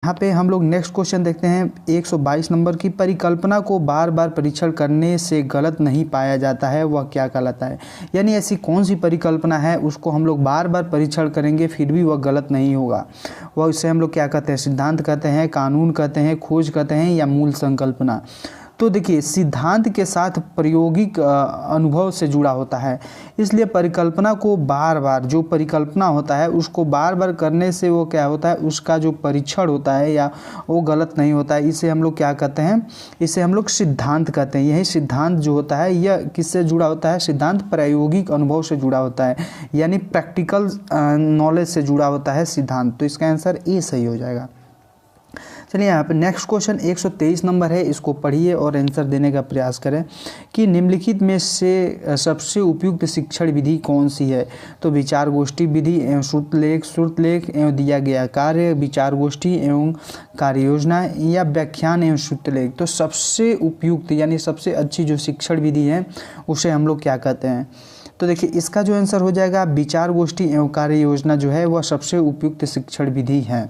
यहाँ पे हम लोग नेक्स्ट क्वेश्चन देखते हैं 122 नंबर की। परिकल्पना को बार बार परीक्षण करने से गलत नहीं पाया जाता है, वह क्या कहलाता है। यानी ऐसी कौन सी परिकल्पना है उसको हम लोग बार बार परीक्षण करेंगे फिर भी वह गलत नहीं होगा, वह इसे हम लोग क्या कहते हैं, सिद्धांत कहते हैं, कानून कहते हैं, खोज कहते हैं या मूल संकल्पना। तो देखिए सिद्धांत के साथ प्रायोगिक अनुभव से जुड़ा होता है, इसलिए परिकल्पना को बार बार, जो परिकल्पना होता है उसको बार बार करने से वो क्या होता है, उसका जो परीक्षण होता है या वो गलत नहीं होता है। इसे हम लोग क्या कहते हैं, इसे हम लोग सिद्धांत कहते हैं। यही सिद्धांत जो होता है यह किससे जुड़ा होता है, सिद्धांत प्रायोगिक अनुभव से जुड़ा होता है, यानी प्रैक्टिकल नॉलेज से जुड़ा होता है सिद्धांत। तो इसका आंसर ए सही हो जाएगा। चलिए यहाँ पे नेक्स्ट क्वेश्चन 123 नंबर है, इसको पढ़िए और आंसर देने का प्रयास करें कि निम्नलिखित में से सबसे उपयुक्त शिक्षण विधि कौन सी है। तो विचार गोष्ठी विधि एवं श्रुतलेख एवं दिया गया कार्य, विचार गोष्ठी एवं कार्य योजना या व्याख्यान एवं श्रुतलेख। तो सबसे उपयुक्त यानी सबसे अच्छी जो शिक्षण विधि है उसे हम लोग क्या कहते हैं। तो देखिए इसका जो आंसर हो जाएगा विचार गोष्ठी एवं कार्य योजना जो है वह सबसे उपयुक्त शिक्षण विधि है।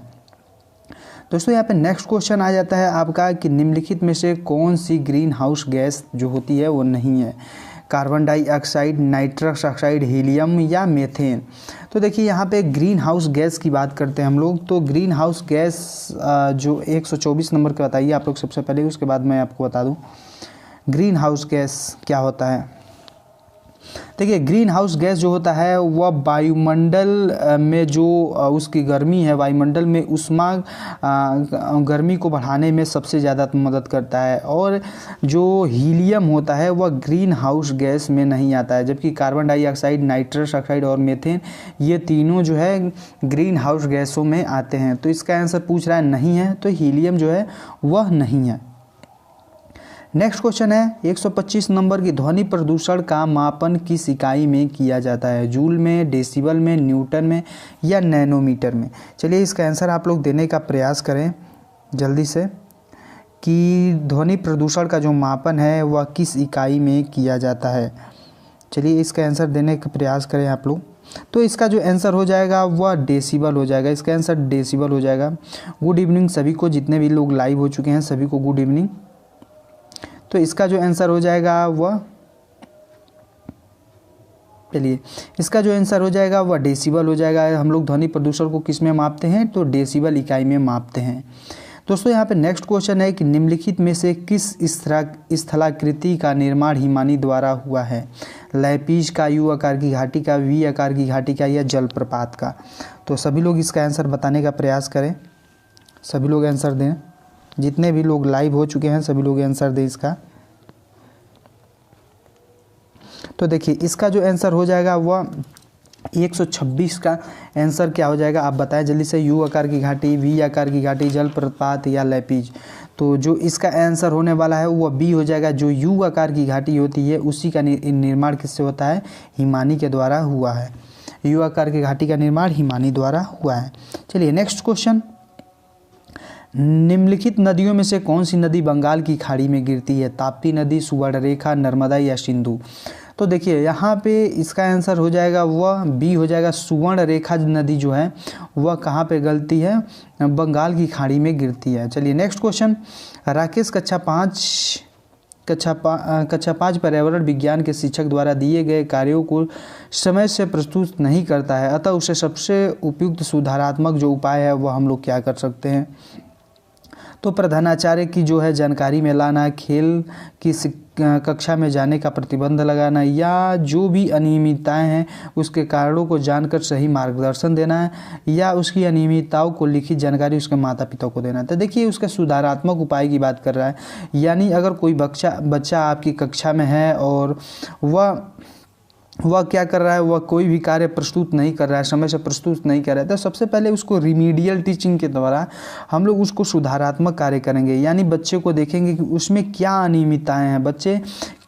दोस्तों यहाँ पे नेक्स्ट क्वेश्चन आ जाता है आपका कि निम्नलिखित में से कौन सी ग्रीन हाउस गैस जो होती है वो नहीं है। Carbon dioxide, nitrous oxide, helium या मीथेन। तो देखिए यहाँ पे ग्रीन हाउस गैस की बात करते हैं हम लोग। तो ग्रीन हाउस गैस जो 124 नंबर का बताइए आप लोग सबसे पहले, उसके बाद मैं आपको बता दूँ ग्रीन हाउस गैस क्या होता है। देखिए ग्रीन हाउस गैस जो होता है वह वायुमंडल में जो उसकी गर्मी है, वायुमंडल में उष्मा गर्मी को बढ़ाने में सबसे ज़्यादा मदद करता है। और जो हीलियम होता है वह ग्रीन हाउस गैस में नहीं आता है, जबकि कार्बन डाइऑक्साइड, नाइट्रस ऑक्साइड और मीथेन ये तीनों जो है ग्रीन हाउस गैसों में आते हैं। तो इसका आंसर पूछ रहा है नहीं है, तो हीलियम जो है वह नहीं है। नेक्स्ट क्वेश्चन है 125 नंबर की, ध्वनि प्रदूषण का मापन किस इकाई में किया जाता है। जूल में, डेसिबल में, न्यूटन में या नैनोमीटर में। चलिए इसका आंसर आप लोग देने का प्रयास करें जल्दी से कि ध्वनि प्रदूषण का जो मापन है वह किस इकाई में किया जाता है। चलिए इसका आंसर देने का प्रयास करें आप लोग। तो इसका जो आंसर हो जाएगा वह डेसिबल हो जाएगा। इसका आंसर डेसिबल हो जाएगा। गुड इवनिंग सभी को, जितने भी लोग लाइव हो चुके हैं सभी को गुड इवनिंग। तो इसका जो आंसर हो जाएगा वह, चलिए इसका जो आंसर हो जाएगा वह डेसिबल हो जाएगा। हम लोग ध्वनि प्रदूषण को किस में मापते हैं, तो डेसिबल इकाई में मापते हैं। दोस्तों यहाँ पे नेक्स्ट क्वेश्चन है कि निम्नलिखित में से किस स्थलाकृति का निर्माण हिमानी द्वारा हुआ है। लैपीज का, यू आकार की घाटी का, वी आकार की घाटी का या जलप्रपात का। तो सभी लोग इसका आंसर बताने का प्रयास करें, सभी लोग आंसर दें, जितने भी लोग लाइव हो चुके हैं सभी लोग आंसर दें इसका। तो देखिए इसका जो आंसर हो जाएगा वह 126 का आंसर क्या हो जाएगा आप बताएं जल्दी से। यू आकार की घाटी, वी आकार की घाटी, जलप्रपात या लैपीज। तो जो इसका आंसर होने वाला है वह बी हो जाएगा। जो यू आकार की घाटी होती है उसी का निर्माण किससे होता है, हिमानी के द्वारा हुआ है। यू आकार की घाटी का निर्माण हिमानी द्वारा हुआ है। चलिए नेक्स्ट क्वेश्चन, निम्नलिखित नदियों में से कौन सी नदी बंगाल की खाड़ी में गिरती है। ताप्ती नदी, सुवर्णरेखा, नर्मदा या सिंधु। तो देखिए यहाँ पे इसका आंसर हो जाएगा वह बी हो जाएगा। सुवर्णरेखा नदी जो है वह कहाँ पे गिरती है, बंगाल की खाड़ी में गिरती है। चलिए नेक्स्ट क्वेश्चन, राकेश कक्षा पाँच पर्यावरण विज्ञान के शिक्षक द्वारा दिए गए कार्यों को समय से प्रस्तुत नहीं करता है, अतः उसे सबसे उपयुक्त सुधारात्मक जो उपाय है वह हम लोग क्या कर सकते हैं। तो प्रधानाचार्य की जो है जानकारी में लाना, खेल की कक्षा में जाने का प्रतिबंध लगाना या जो भी अनियमितताएं हैं उसके कारणों को जानकर सही मार्गदर्शन देना है या उसकी अनियमितताओं को लिखित जानकारी उसके माता पिता को देना है। तो देखिए उसके सुधारात्मक उपाय की बात कर रहा है, यानी अगर कोई बच्चा आपकी कक्षा में है और वह क्या कर रहा है, वह कोई भी कार्य प्रस्तुत नहीं कर रहा है, समय से प्रस्तुत नहीं कर रहा है, तो सबसे पहले उसको रिमीडियल टीचिंग के द्वारा हम लोग उसको सुधारात्मक कार्य करेंगे। यानी बच्चे को देखेंगे कि उसमें क्या अनियमितताएं हैं, बच्चे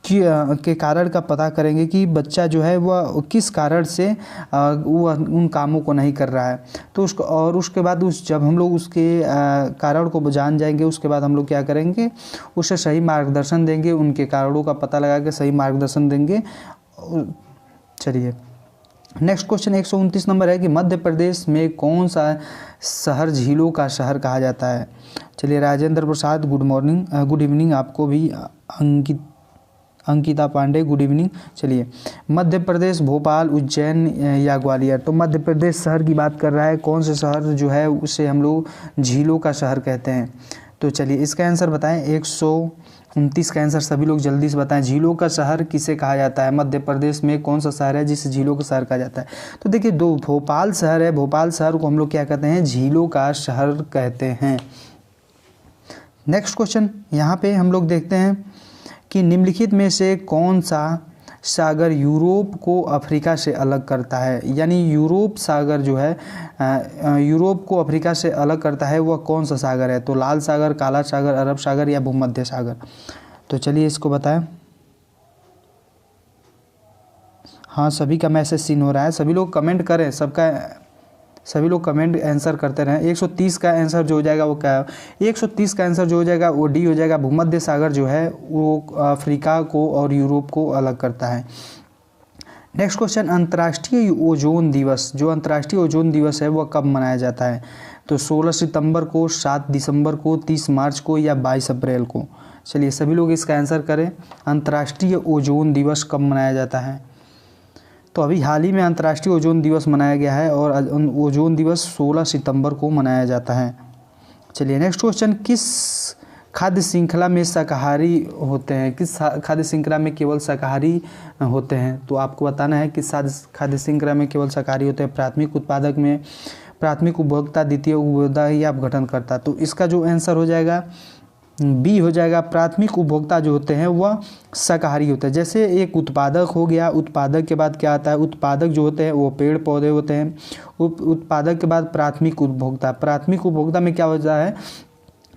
के कारण का पता करेंगे कि बच्चा जो है वह किस कारण से वह उन कामों को नहीं कर रहा है। तो उसके बाद जब हम लोग उसके कारण को जान जाएंगे उसके बाद हम लोग क्या करेंगे, उसे सही मार्गदर्शन देंगे, उनके कारणों का पता लगा के सही मार्गदर्शन देंगे। चलिए नेक्स्ट क्वेश्चन 129 नंबर है कि मध्य प्रदेश में कौन सा शहर झीलों का शहर कहा जाता है। चलिए राजेंद्र प्रसाद गुड इवनिंग, आपको भी अंकिता पांडे गुड इवनिंग। चलिए मध्य प्रदेश भोपाल, उज्जैन या ग्वालियर। तो मध्य प्रदेश शहर की बात कर रहा है, कौन से शहर जो है उसे हम लोग झीलों का शहर कहते हैं। तो चलिए इसका आंसर बताएं। 129 का आंसर सभी लोग जल्दी से बताएं। झीलों का शहर किसे कहा जाता है? मध्य प्रदेश में कौन सा शहर है जिसे झीलों का शहर कहा जाता है? तो देखिए दो भोपाल शहर है, भोपाल शहर को हम लोग क्या कहते हैं? झीलों का शहर कहते हैं। नेक्स्ट क्वेश्चन यहाँ पे हम लोग देखते हैं कि निम्नलिखित में से कौन सा सागर यूरोप को अफ्रीका से अलग करता है। यानी यूरोप सागर जो है यूरोप को अफ्रीका से अलग करता है, वह कौन सा सागर है? तो लाल सागर, काला सागर, अरब सागर या भूमध्य सागर। तो चलिए इसको बताएं। हाँ सभी का मैसेज सीन हो रहा है, सभी लोग कमेंट करें, सभी लोग कमेंट आंसर करते रहें। 130 का आंसर जो हो जाएगा वो क्या है? 130 का आंसर जो हो जाएगा वो डी हो जाएगा। भूमध्य सागर जो है वो अफ्रीका को और यूरोप को अलग करता है। नेक्स्ट क्वेश्चन, अंतर्राष्ट्रीय ओजोन दिवस, जो अंतर्राष्ट्रीय ओजोन दिवस है वह कब मनाया जाता है? तो 16 सितंबर को, 7 दिसंबर को, 30 मार्च को या 22 अप्रैल को। चलिए सभी लोग इसका आंसर करें। अंतर्राष्ट्रीय ओजोन दिवस कब मनाया जाता है? तो अभी हाल ही में अंतर्राष्ट्रीय ओजोन दिवस मनाया गया है और ओजोन दिवस 16 सितंबर को मनाया जाता है। चलिए नेक्स्ट क्वेश्चन, किस खाद्य श्रृंखला में शाकाहारी होते हैं? किस खाद्य श्रृंखला में केवल शाकाहारी होते हैं? तो आपको बताना है किस खाद्य श्रृंखला में केवल शाकाहारी होते हैं। प्राथमिक उत्पादक में, प्राथमिक उपभोक्ता, द्वितीय उपभोक्ता या अपघटनकर्ता। तो इसका जो आंसर हो जाएगा बी हो जाएगा। प्राथमिक उपभोक्ता जो होते हैं वह शाकाहारी होते हैं। जैसे एक उत्पादक हो गया, उत्पादक के बाद क्या आता है? उत्पादक जो होते हैं वो पेड़ पौधे होते हैं। उत्पादक के बाद प्राथमिक उपभोक्ता। प्राथमिक उपभोक्ता में क्या होता है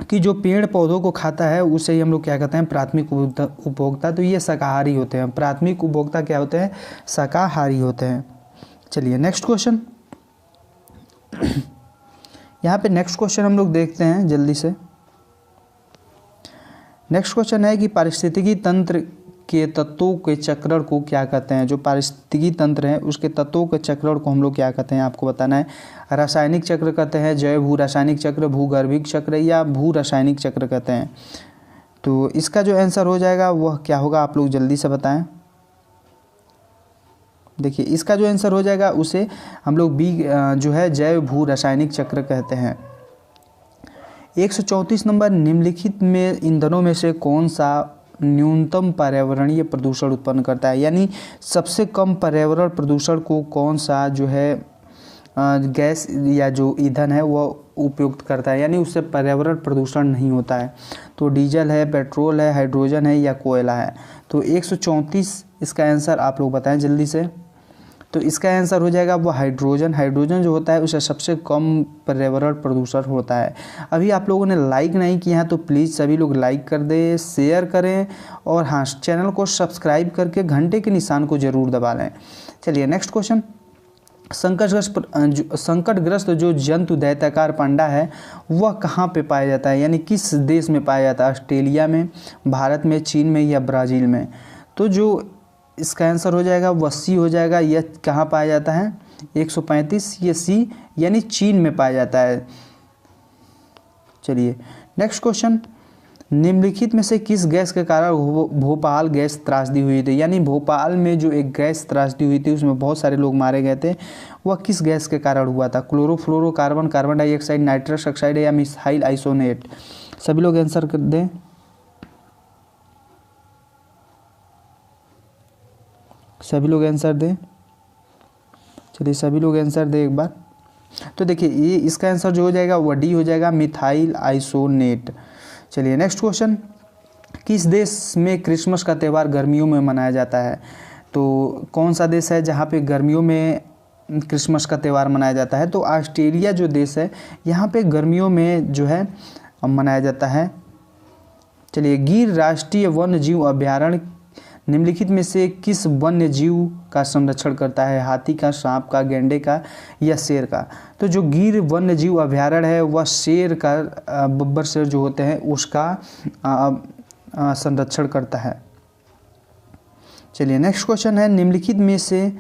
कि जो पेड़ पौधों को खाता है उसे ही हम लोग क्या कहते हैं? प्राथमिक उपभोक्ता। तो ये शाकाहारी होते हैं। प्राथमिक उपभोक्ता क्या होते हैं? शाकाहारी होते हैं। चलिए नेक्स्ट क्वेश्चन, यहाँ पे नेक्स्ट क्वेश्चन हम लोग देखते हैं जल्दी से। नेक्स्ट क्वेश्चन है कि पारिस्थितिकी तंत्र के तत्वों के चक्रण को क्या कहते हैं? जो पारिस्थितिकी तंत्र है उसके तत्वों के चक्रण को हम लोग क्या कहते हैं? आपको बताना है। रासायनिक चक्र कहते हैं, जैव भू रासायनिक चक्र, भूगर्भिक चक्र या भू रासायनिक चक्र कहते हैं। तो इसका जो आंसर हो जाएगा वह क्या होगा? आप लोग जल्दी से बताएं। देखिए इसका जो आंसर हो जाएगा उसे हम लोग बी जो है जैव भू रासायनिक चक्र कहते हैं। 134 नंबर, निम्नलिखित में ईंधनों में से कौन सा न्यूनतम पर्यावरणीय प्रदूषण उत्पन्न करता है? यानी सबसे कम पर्यावरण प्रदूषण को कौन सा जो है गैस या जो ईंधन है वह उपयुक्त करता है, यानी उससे पर्यावरण प्रदूषण नहीं होता है? तो डीजल है, पेट्रोल है, हाइड्रोजन है या कोयला है? तो 134 इसका आंसर आप लोग बताएं जल्दी से। तो इसका आंसर हो जाएगा वो हाइड्रोजन। हाइड्रोजन जो होता है उससे सबसे कम पर्यावरण प्रदूषण होता है। अभी आप लोगों ने लाइक नहीं किया है तो प्लीज़ सभी लोग लाइक कर दें, शेयर करें और हाँ चैनल को सब्सक्राइब करके घंटे के निशान को ज़रूर दबा लें। चलिए नेक्स्ट क्वेश्चन, संकटग्रस्त जो जंतु दैत्याकार पांडा है वह कहाँ पे पाया जाता है? यानी किस देश में पाया जाता है? ऑस्ट्रेलिया में, भारत में, चीन में या ब्राज़ील में? तो जो इसका आंसर हो जाएगा वह सी हो जाएगा। यह कहाँ पाया जाता है? 135 ये सी यानी चीन में पाया जाता है। चलिए नेक्स्ट क्वेश्चन, निम्नलिखित में से किस गैस के कारण भोपाल गैस त्रासदी हुई थी? यानी भोपाल में जो एक गैस त्रासदी हुई थी उसमें बहुत सारे लोग मारे गए थे, वह किस गैस के कारण हुआ था? Chlorofluorocarbon, carbon dioxide, nitrous oxide या मिथाइल आइसोनेट? सभी लोग आंसर कर दें। सभी लोग आंसर दें। चलिए सभी लोग आंसर दें एक बार। तो देखिए ये इसका आंसर जो हो जाएगा वह डी हो जाएगा, मिथाइल आइसोनेट। चलिए नेक्स्ट क्वेश्चन, किस देश में क्रिसमस का त्यौहार गर्मियों में मनाया जाता है? तो कौन सा देश है जहाँ पे गर्मियों में क्रिसमस का त्यौहार मनाया जाता है? तो ऑस्ट्रेलिया जो देश है यहाँ पे गर्मियों में जो है मनाया जाता है। चलिए, गिर राष्ट्रीय वन्य जीव अभ्यारण्य निम्नलिखित में से किस वन्य जीव का संरक्षण करता है? हाथी का, सांप का, गैंडे का या शेर का? तो जो गिर वन्य जीव अभ्यारण्य है वह शेर का, बब्बर शेर जो होते हैं उसका संरक्षण करता है। चलिए नेक्स्ट क्वेश्चन है, निम्नलिखित में से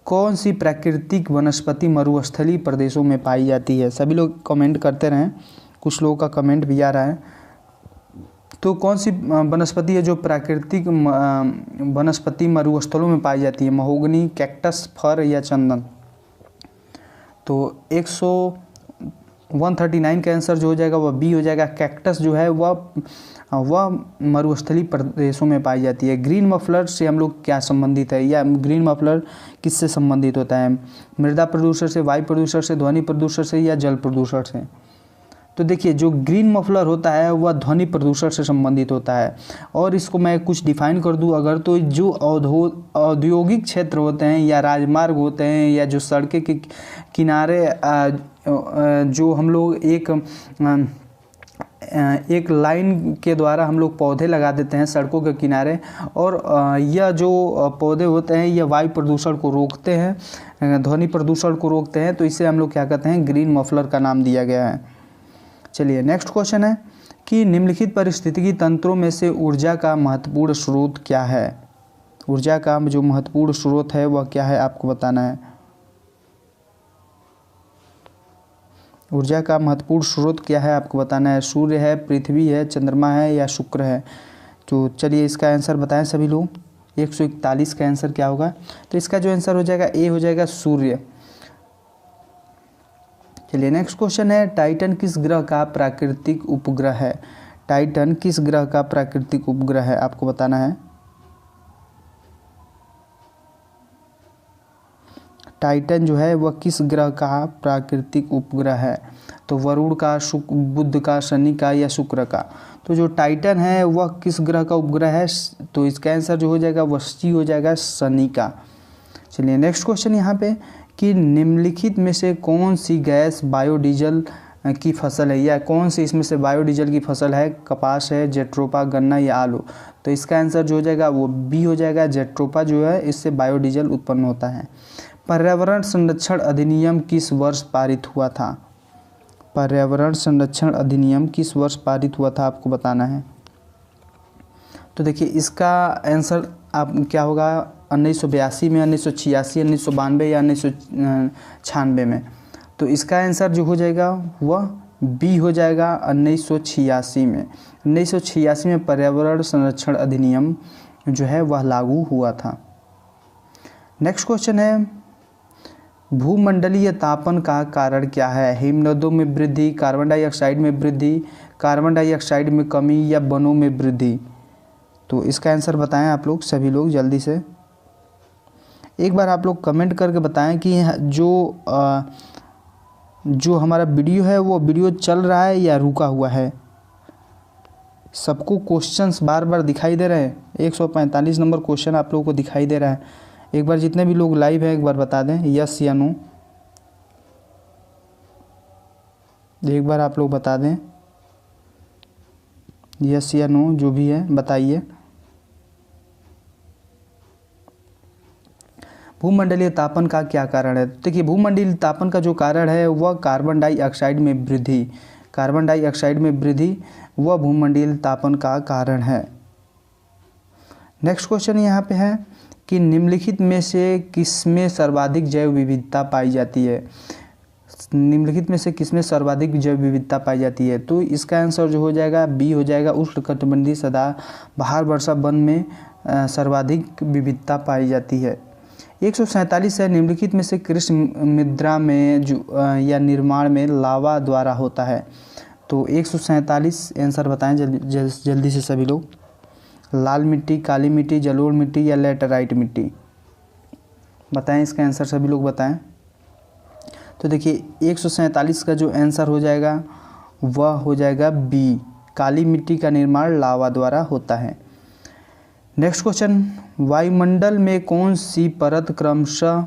कौन सी प्राकृतिक वनस्पति मरुस्थलीय प्रदेशों में पाई जाती है? सभी लोग कमेंट करते रहें, कुछ लोगों का कमेंट भी आ रहा है। तो कौन सी वनस्पति है जो प्राकृतिक वनस्पति मरुस्थलों में पाई जाती है? महोगनी, कैक्टस, फर या चंदन? तो 139 का आंसर जो हो जाएगा वह बी हो जाएगा। कैक्टस जो है वह मरुस्थलीय प्रदेशों में पाई जाती है। ग्रीन मफलर से हम लोग क्या संबंधित है, या ग्रीन मफलर किससे संबंधित होता है? मृदा प्रदूषण से, वायु प्रदूषण से, ध्वनि प्रदूषण से या जल प्रदूषण से? तो देखिए, जो ग्रीन मफलर होता है वह ध्वनि प्रदूषण से संबंधित होता है। और इसको मैं कुछ डिफाइन कर दूं अगर, तो जो औद्योगिक क्षेत्र होते हैं या राजमार्ग होते हैं या जो सड़कें के किनारे जो हम लोग एक लाइन के द्वारा हम लोग पौधे लगा देते हैं सड़कों के किनारे, और यह जो पौधे होते हैं यह वायु प्रदूषण को रोकते हैं, ध्वनि प्रदूषण को रोकते हैं, तो इसे हम लोग क्या कहते हैं? ग्रीन मफलर का नाम दिया गया है। चलिए नेक्स्ट क्वेश्चन है कि निम्नलिखित पारिस्थितिकी तंत्रों में से ऊर्जा का महत्वपूर्ण स्रोत क्या है? ऊर्जा का जो महत्वपूर्ण स्रोत है वह क्या है, आपको बताना है। ऊर्जा का महत्वपूर्ण स्रोत क्या है, आपको बताना है। सूर्य है, पृथ्वी है, चंद्रमा है या शुक्र है? तो चलिए इसका आंसर बताएं सभी लोग। 141 का आंसर क्या होगा? तो इसका जो आंसर हो जाएगा ए हो जाएगा, सूर्य। चलिए नेक्स्ट क्वेश्चन है, टाइटन किस ग्रह का प्राकृतिक उपग्रह है? टाइटन किस ग्रह का प्राकृतिक उपग्रह है, आपको बताना है। टाइटन जो है वह किस ग्रह का प्राकृतिक उपग्रह है? तो वरुण का, बुध का, शनि का या शुक्र का? तो जो टाइटन है वह किस ग्रह का उपग्रह है? तो इसका आंसर जो हो जाएगा वह सी हो जाएगा, शनि का। चलिए नेक्स्ट क्वेश्चन यहाँ पे कि निम्नलिखित में से कौन सी गैस बायोडीजल की फसल है, या कौन सी इसमें से बायोडीजल की फसल है? कपास है, जेट्रोपा, गन्ना या आलू? तो इसका आंसर जो हो जाएगा वो बी हो जाएगा, जेट्रोपा जो है इससे बायोडीजल उत्पन्न होता है। पर्यावरण संरक्षण अधिनियम किस वर्ष पारित हुआ था? पर्यावरण संरक्षण अधिनियम किस वर्ष पारित हुआ था, आपको बताना है। तो देखिए इसका आंसर आप क्या होगा, 1982 में, 1986, 1992 या 1996 में? तो इसका आंसर जो हो जाएगा वह बी हो जाएगा, 1986 में। 1986 में पर्यावरण संरक्षण अधिनियम जो है वह लागू हुआ था। नेक्स्ट क्वेश्चन है, भूमंडलीय तापन का कारण क्या है? हिमनदों में वृद्धि, कार्बन डाइऑक्साइड में वृद्धि, कार्बन डाइऑक्साइड में कमी या वनों में वृद्धि? तो इसका आंसर बताएं आप लोग, सभी लोग जल्दी से। एक बार आप लोग कमेंट करके बताएं कि जो हमारा वीडियो है वो वीडियो चल रहा है या रुका हुआ है। सबको क्वेश्चंस बार बार दिखाई दे रहे हैं? 145 नंबर क्वेश्चन आप लोगों को दिखाई दे रहा है? एक बार जितने भी लोग लाइव हैं एक बार बता दें यस या नो। एक बार आप लोग बता दें यस या नो, जो भी है बताइए। भूमंडलीय तापन का क्या कारण है? देखिए भूमंडलीय तापन का जो कारण है वह कार्बन डाइऑक्साइड में वृद्धि, कार्बन डाइऑक्साइड में वृद्धि वह भूमंडलीय तापन का कारण है। नेक्स्ट क्वेश्चन यहाँ पे है कि निम्नलिखित में से किसमें सर्वाधिक जैव विविधता पाई जाती है? निम्नलिखित में से किसमें सर्वाधिक जैव विविधता पाई जाती है? तो इसका आंसर जो हो जाएगा बी हो जाएगा, उष्णकटिबंधीय सदाबहार वर्षा वन में सर्वाधिक विविधता पाई जाती है। 147 है, निम्नलिखित में से कृष्ण मृदा में जो या निर्माण में लावा द्वारा होता है? तो 147 आंसर बताएं जल्दी से सभी लोग। लाल मिट्टी, काली मिट्टी, जलोढ़ मिट्टी या लैटेराइट मिट्टी? बताएं इसका आंसर सभी लोग बताएं। तो देखिए 147 का जो आंसर हो जाएगा वह हो जाएगा बी, काली मिट्टी का निर्माण लावा द्वारा होता है। नेक्स्ट क्वेश्चन, वायुमंडल में कौन सी परत क्रमशः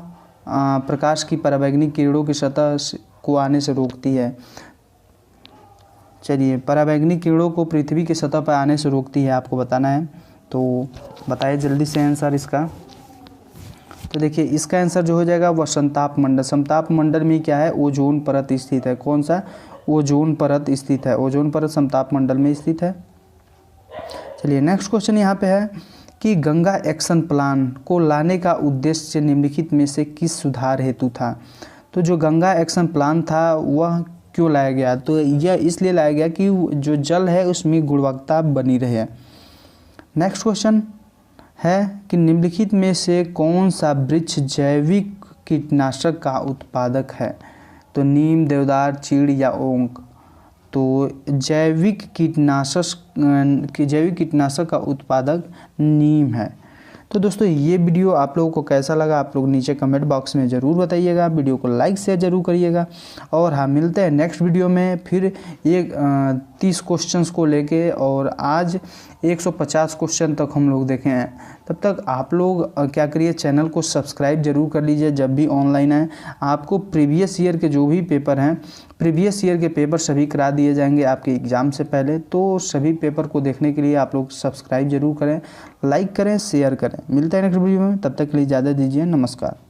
प्रकाश की पराबैंगनी किरणों की सतह को आने से रोकती है? चलिए पराबैंगनी किरणों को पृथ्वी की सतह पर आने से रोकती है, आपको बताना है। तो बताइए जल्दी से आंसर इसका। तो देखिए इसका आंसर जो हो जाएगा वह समताप मंडल। समताप मंडल में क्या है? ओजोन परत स्थित है। कौन सा? ओजोन परत स्थित है। ओजोन परत समताप मंडल में स्थित है। चलिए नेक्स्ट क्वेश्चन यहाँ पे है कि गंगा एक्शन प्लान को लाने का उद्देश्य निम्नलिखित में से किस सुधार हेतु था। तो जो गंगा एक्शन प्लान था वह क्यों लाया गया, तो यह इसलिए लाया गया कि जो जल है उसमें गुणवत्ता बनी रहे। नेक्स्ट क्वेश्चन है कि निम्नलिखित में से कौन सा वृक्ष जैविक कीटनाशक का उत्पादक है। तो नीम, देवदार, चीड़ या ओंक। तो जैविक कीटनाशक का उत्पादक नीम है। तो दोस्तों ये वीडियो आप लोगों को कैसा लगा आप लोग नीचे कमेंट बॉक्स में ज़रूर बताइएगा। वीडियो को लाइक शेयर ज़रूर करिएगा। और हाँ, मिलते हैं नेक्स्ट वीडियो में फिर 30 क्वेश्चंस को लेके, और आज 150 क्वेश्चन तक हम लोग देखे हैं। तब तक आप लोग क्या करिए, चैनल को सब्सक्राइब जरूर कर लीजिए। जब भी ऑनलाइन है आपको प्रीवियस ईयर के जो भी पेपर हैं, प्रीवियस ईयर के पेपर सभी करा दिए जाएंगे आपके एग्ज़ाम से पहले। तो सभी पेपर को देखने के लिए आप लोग सब्सक्राइब जरूर करें, लाइक करें, शेयर करें। मिलते हैं नेक्स्ट वीडियो में, तब तक के लिए इजाज़त दीजिए। नमस्कार।